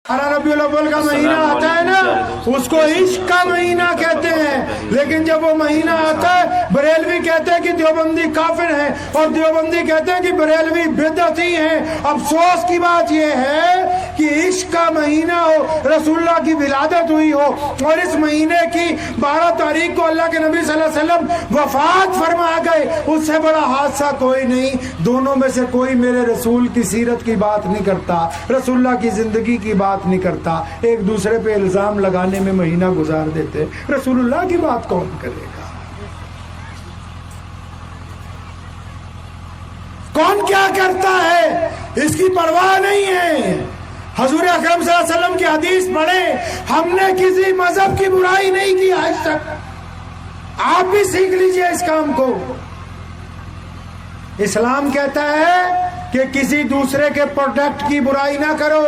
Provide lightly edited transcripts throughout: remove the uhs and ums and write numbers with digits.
रबीउल अव्वल का महीना आता है ना, उसको इश्क का महीना कहते हैं। लेकिन जब वो महीना आता है, बरेलवी कहते हैं कि देवबंदी काफिर है और देवबंदी कहते हैं कि बरेलवी बिदअती हैं। अफसोस की बात यह है कि इश्क का महीना हो, रसूलुल्लाह की विलादत हुई हो और इस महीने की 12 तारीख को अल्लाह के नबी सल्लल्लाहु अलैहि वसल्लम वफात फरमा गए, उससे बड़ा हादसा कोई नहीं। दोनों में से कोई मेरे रसूल की सीरत की बात नहीं करता, रसूलुल्लाह की जिंदगी की बात नहीं करता, एक दूसरे पे इल्जाम लगाने में महीना गुजार देते। रसूलुल्लाह की बात कौन करेगा? कौन क्या करता है इसकी परवाह नहीं है। हजूर अकरम सल्लल्लाहु अलैहि वसल्लम की हदीस पढ़े, हमने किसी मजहब की बुराई नहीं की आज तक। आप भी सीख लीजिए इस काम को। इस्लाम कहता है कि किसी दूसरे के प्रोडक्ट की बुराई ना करो।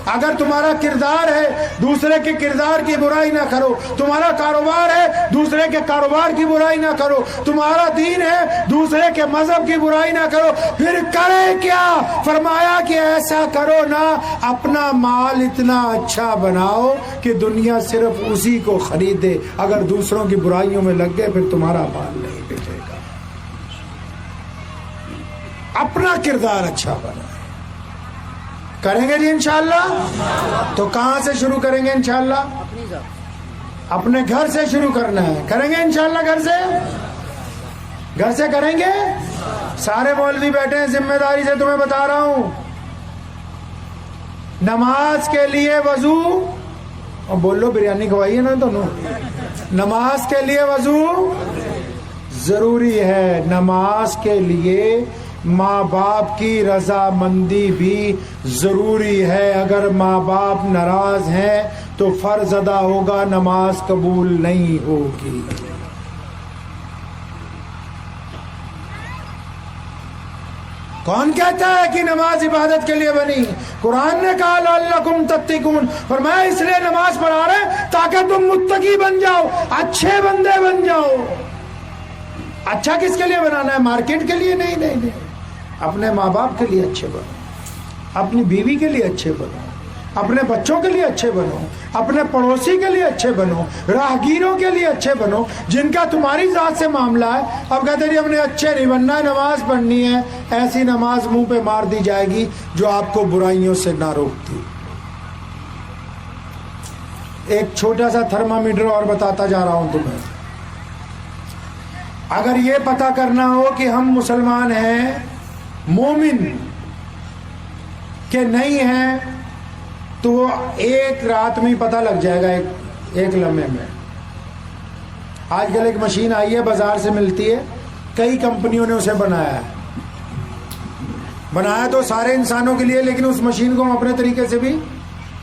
अगर तुम्हारा किरदार है, दूसरे के किरदार की बुराई ना करो। तुम्हारा कारोबार है, दूसरे के कारोबार की बुराई ना करो। तुम्हारा दीन है, दूसरे के मजहब की बुराई ना करो। फिर करे क्या? फरमाया कि ऐसा करो ना, अपना माल इतना अच्छा बनाओ कि दुनिया सिर्फ उसी को खरीदे। अगर दूसरों की बुराइयों में लग गए फिर तुम्हारा माल नहीं बिकेगा। अपना किरदार अच्छा बनाए। करेंगे जी इंशाअल्लाह। तो कहां से शुरू करेंगे इंशाअल्लाह? अपने घर से शुरू करना है। करेंगे इंशाअल्लाह घर से करेंगे। सारे मौलवी बैठे हैं, जिम्मेदारी से तुम्हें बता रहा हूं। नमाज के लिए वजू, और बोल लो बिरयानी खवाइए ना दोनों। नमाज के लिए वजू जरूरी है। नमाज के लिए माँ बाप की रजामंदी भी जरूरी है। अगर माँ बाप नाराज हैं तो फर्ज अदा होगा, नमाज कबूल नहीं होगी। कौन कहता है कि नमाज इबादत के लिए बनी? कुरान ने कहा लअल्लकुम तत्तकून, और मैं इसलिए नमाज पढ़ा रहे ताकि तुम मुत्तकी बन जाओ, अच्छे बंदे बन जाओ। अच्छा किसके लिए बनाना है? मार्केट के लिए नहीं, नहीं, नहीं। अपने माँ बाप के लिए अच्छे बनो, अपनी बीवी के लिए अच्छे बनो, अपने बच्चों के लिए अच्छे बनो, अपने पड़ोसी के लिए अच्छे बनो, राहगीरों के लिए अच्छे बनो, जिनका तुम्हारी जात से मामला है। अब कहते हैं हमने अच्छे नहीं बनना है, नमाज पढ़नी है। ऐसी नमाज मुंह पे मार दी जाएगी जो आपको बुराइयों से ना रोकती। एक छोटा सा थर्मामीटर और बताता जा रहा हूं तुम्हें। अगर ये पता करना हो कि हम मुसलमान हैं, मोमिन के नहीं हैं, तो एक रात में ही पता लग जाएगा, एक लम्हे में। आजकल एक मशीन आई है, बाजार से मिलती है, कई कंपनियों ने उसे बनाया तो सारे इंसानों के लिए, लेकिन उस मशीन को हम अपने तरीके से भी,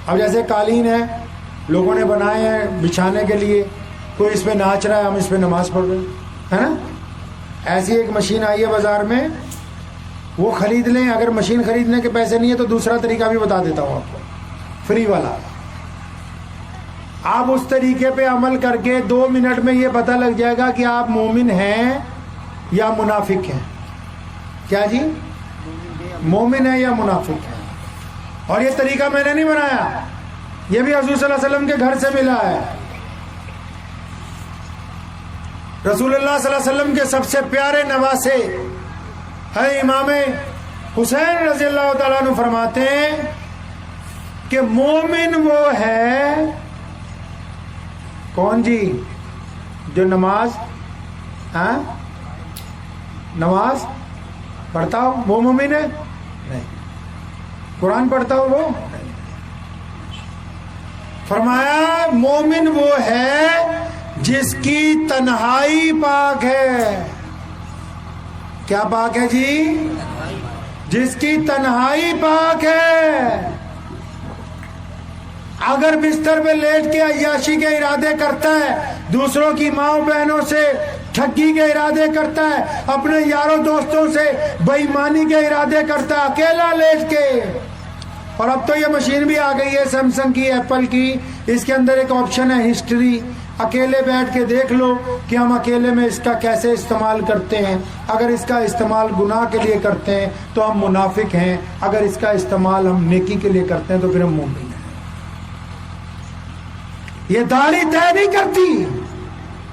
अब जैसे कालीन है, लोगों ने बनाए हैं बिछाने के लिए, कोई इस पे नाच रहा है, हम इस पे नमाज पढ़ रहे हैं, है ना। ऐसी एक मशीन आई है बाजार में, वो खरीद लें। अगर मशीन खरीदने के पैसे नहीं है तो दूसरा तरीका भी बता देता हूं आपको, फ्री वाला। आप उस तरीके पे अमल करके 2 मिनट में ये पता लग जाएगा कि आप मोमिन हैं या मुनाफिक हैं। क्या जी? मोमिन है या मुनाफिक है। और ये तरीका मैंने नहीं बनाया, ये भी हजूर सल्लल्लाहु अलैहि वसल्लम के घर से मिला है। रसूलुल्लाह सल्लल्लाहु अलैहि वसल्लम के सबसे प्यारे नवासे है इमाम हुसैन रज़ियल्लाहु ताला अन्हु फरमाते हैं कि मोमिन वो है, कौन जी? जो नमाज पढ़ता हो, वो मोमिन है? नहीं। कुरान पढ़ता हो वो? नहीं। फरमाया मोमिन वो है जिसकी तन्हाई पाक है। क्या पाक है जी? जिसकी तन्हाई पाक है। अगर बिस्तर पे लेट के अय्याशी के इरादे करता है, दूसरों की माँ बहनों से ठगी के इरादे करता है, अपने यारों दोस्तों से बेईमानी के इरादे करता है अकेला लेट के। और अब तो ये मशीन भी आ गई है सैमसंग की, एप्पल की, इसके अंदर एक ऑप्शन है हिस्ट्री। अकेले बैठ के देख लो कि हम अकेले में इसका कैसे इस्तेमाल करते हैं। अगर इसका इस्तेमाल गुनाह के लिए करते हैं तो हम मुनाफिक हैं, अगर इसका इस्तेमाल हम नेकी के लिए करते हैं तो फिर हम मोमिन हैं। یہ داڑھی طے نہیں کرتی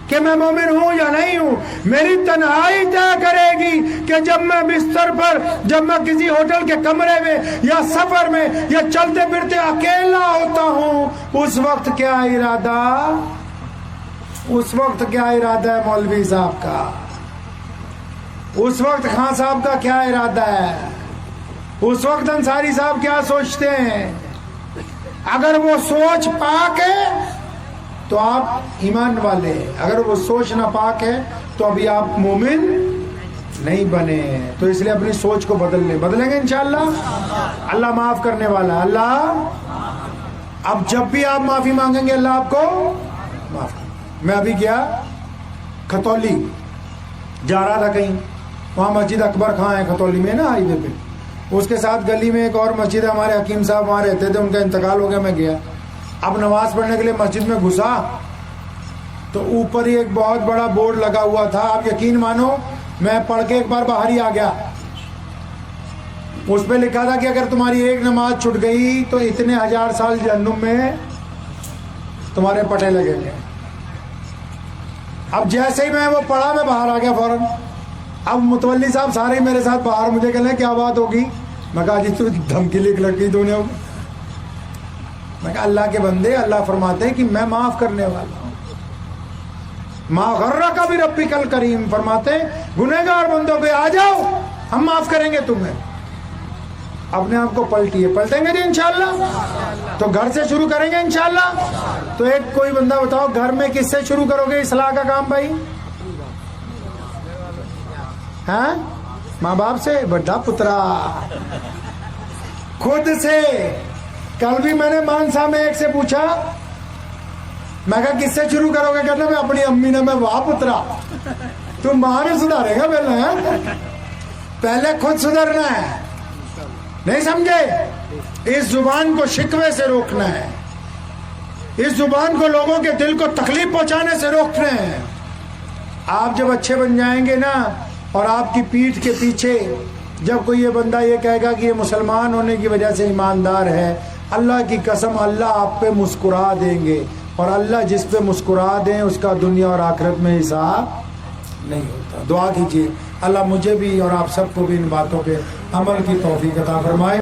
کہ میں مومن ہوں یا نہیں ہوں. میری تنہائی طے کرے گی کہ جب میں بستر پر، جب میں کسی ہوٹل کے کمرے میں یا سفر میں یا چلتے پھرتے اکیلا ہوتا ہوں، اس وقت کیا ارادہ، اس وقت کیا ارادہ ہے مولوی صاحب کا، اس وقت خان صاحب کا کیا ارادہ ہے، اس وقت انصاری صاحب کیا سوچتے ہیں. اگر وہ سوچ پاک ہے تو آپ ایمان والے، اگر وہ سوچ نہ پاک ہے تو ابھی آپ مومن نہیں بنے. تو اس لیے اپنی سوچ کو بدل لیں. بدلیں گے انشاءاللہ. اللہ معاف کرنے والا. اللہ اب جب بھی آپ معافی مانگیں گے اللہ آپ کو معاف کرے. میں ابھی گیا کھتولی، جا رہا تھا کہیں، وہاں مسجد اکبر خان ہے کھتولی میں نا ہائی وے پہ، اس کے ساتھ گلی میں ایک اور مسجد ہے، ہمارے حکیم صاحب وہاں رہتے تھے، ان کا انتقال ہو گیا. میں گیا، اب نماز پڑھنے کے لیے مسجد میں گھسا تو اوپر ہی ایک بہت بڑا بورڈ لگا ہوا تھا. آپ یقین مانو میں پڑھ کے ایک بار باہر ہی آ گیا. اس پہ لکھا تھا کہ اگر تمہاری ایک نماز چھٹ گئی تو اتنے 1000 سال جہنم میں تمہارے پٹے لگیں گے. اب جیسے ہی میں وہ پڑھا میں باہر آ گیا فوراً. اب متولی صاحب سارے میرے ساتھ باہر، مجھے کہہ لیں کیا بات ہوگی. میں کہا جی تو دھمکی لکھ لڑکی تو نہیں ہوگی. میں کہا اللہ کے بندے، اللہ فرماتے ہیں کہ میں معاف کرنے والا ہوں. ما غرک بھی ربک الکریم، فرماتے ہیں گنہگار بندوں پہ آ جاؤ ہم معاف کریں گے تمہیں. اپنے آپ کو پلٹیے. پلٹیں گے جی انشاءاللہ. تو گھر سے شروع کریں گے انشاءاللہ. تو ایک کوئی بندہ بتاؤ گھر میں کس سے شروع کرو گے اصلاح کا کام بھائی؟ ہاں ماں باپ سے، بڑا پترا خود سے. کل بھی میں نے مانسا میں ایک سے پوچھا، میں کہا کس سے شروع کرو گے؟ کہنا میں اپنی امی نے. میں واہ پترا تم ماں نے سدھارے گا پہلے خود سدھرنا ہے. نہیں سمجھے؟ اس زبان کو شکوے سے روکنا ہے، اس زبان کو لوگوں کے دل کو تکلیف پہنچانے سے روکنا ہے. آپ جب اچھے بن جائیں گے نا، اور آپ کی پیٹھ کے پیچھے جب کوئی یہ بندہ یہ کہے گا کہ یہ مسلمان ہونے کی وجہ سے ایماندار ہے، اللہ کی قسم اللہ آپ پہ مسکرا دیں گے. اور اللہ جس پہ مسکرا دیں اس کا دنیا اور آخرت میں حساب نہیں ہوتا. دعا کیجیے اللہ مجھے بھی اور آپ سب کو بھی ان باتوں پہ عمل کی توفیق عطا فرمائے.